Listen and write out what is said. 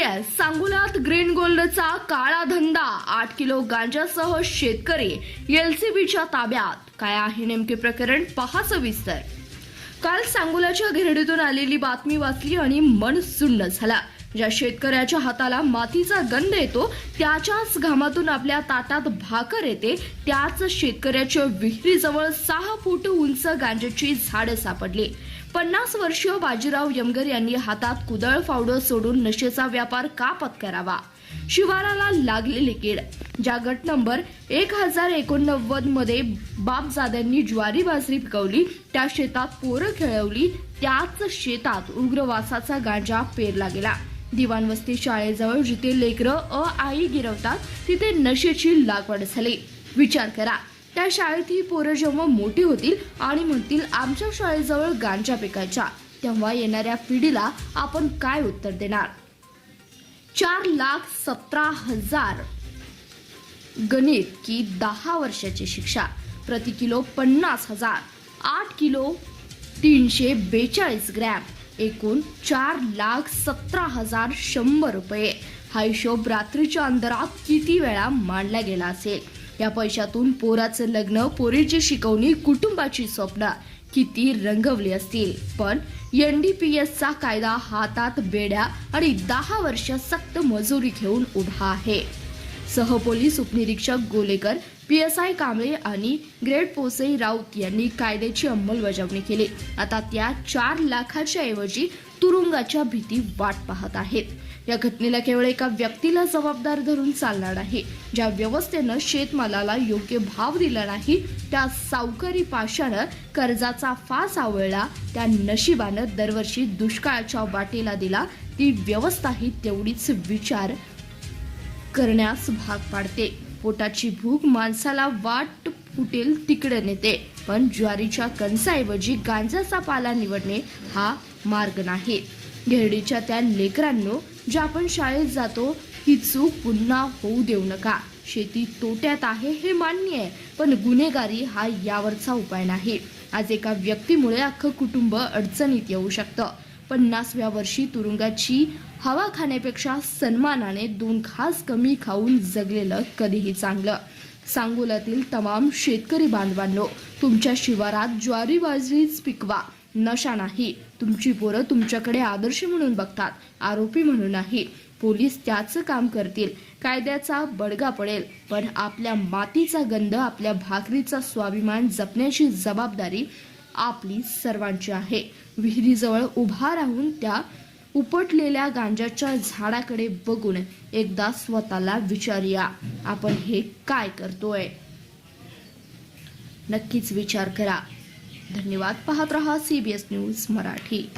CBS सांगोल्यात green गोल्डचा काळा धंदा 8 kilo गांजासह शेतकरी एलसीबीच्या ताब्यात। काय आहे नेमके प्रकरण पहा सविस्तर। काल सांगोल्याच्या घेरडीतून आलेली बातमी वाचली आणि मन सुन्न झाला। ज्या शेतकऱ्याच्या हाताला मातीचा गंध येतो, त्याच्याच घामातून आपल्या ताटात भाकर येते, त्याच शेतकऱ्याच्या विहिरीजवळ 6 फूट उंच गांजाची झाडं सापडली। 50 वर्षीय बाजीराव यमगर यांनी हातात कुदळ फावडं सोडून नशेचा व्यापार का पत्करावा? शिवाराला लागलेली कीड। ज्या गट नंबर 1089 मध्ये बापजाद्यांनी ज्वारी बाजरी पिकवली, त्या शेतात पोरं खेळवली, त्याच शेतात उग्रवासाचा गांजा पेरला गेला। दिवाणवस्ती शाळेजवळ जिथे लेकरं आई गिरवतात, तिथे नशेची लागवड झाली। विचार करा, त्या शाळेत ही पोरं जेव्हा मोठी होतील आणि म्हणतील आमच्या शाळेजवळ गांजा पिकायचा, तेव्हा येणाऱ्या पिढीला आपण काय उत्तर देणार? 4,17,000 गणित की 10 वर्षाची शिक्षा, प्रति किलो 50,000, 8 किलो 342 ग्रॅम, एकूण 4,17,100 रुपये। हा हिशोब रात्रीच्या अंधारात किती वेळा मांडला गेला असेल? या पैशातून पोराचं लग्न, पोरीची शिकवणी, कुटुंबाची स्वप्न किती रंगवली असतील। पण एनडीपीएसचा कायदा हातात बेड्या आणि 10 वर्ष सक्त मजुरी घेऊन उभा आहे। सहपोलीस उपनिरीक्षक गोलेकर, पीएसआय कांबळे आणि ग्रेड पोसई राऊत यांनी कायद्याची अंमलबजावणी केली। आता त्या 4 लाखाच्या ऐवजी तुरुंगाच्या भीती वाट पाहत आहेत। या घटनेला केवळ एका व्यक्तीला जबाबदार धरून चालणार नाही। ज्या व्यवस्थेनं शेतमालाला योग्य भाव दिला नाही, त्या सावकारी पाशानं कर्जाचा फास आवळला, त्या नशिबानं दरवर्षी दुष्काळाच्या वाटेला दिला, ती व्यवस्थाही तेवढीच विचार करण्यास भाग पाडते। पोटाची भूक माणसाला वाट फुटेल तिकडे नेते, पण ज्वारीच्या कणसाऐवजी गांजाचा पाला निवडणे हा मार्ग नाही। घेरडीच्या त्या लेकरांनो, ज्या आपण शाळेत जातो, ही चूक पुन्हा होऊ देऊ नका। शेती तोट्यात आहे हे मान्य आहे, पण गुन्हेगारी हा यावरचा उपाय नाही। आज एका व्यक्तीमुळे अख्खं कुटुंब अडचणीत येऊ शकतं। 50व्या वर्षी तुरुंगाची हवा खाण्यापेक्षा सन्मानाने 2 घास कमी खाऊन जगलेलं कधीही चांगलं। सांगोल्यातील तमाम शेतकरी बांधवांनो, तुमच्या शिवारात ज्वारी बाजरीच पिकवा, नशा नाही। तुमची पोरं तुमच्याकडे आदर्श म्हणून बघतात, आरोपी म्हणून नाही। पोलीस त्याचं काम करतील, कायद्याचा बडगा पडेल, पण आपल्या मातीचा गंध, आपल्या भाकरीचा स्वाभिमान जपण्याची जबाबदारी आपली सर्वांची आहे। विहिरीजवळ उभा राहून त्या उपटलेल्या गांजाच्या झाडाकडे बघून एकदा स्वतःला विचारूया, आपण हे काय करतोय? नक्कीच विचार करा। धन्यवाद। पाहत रहा सीबीएस न्यूज मराठी।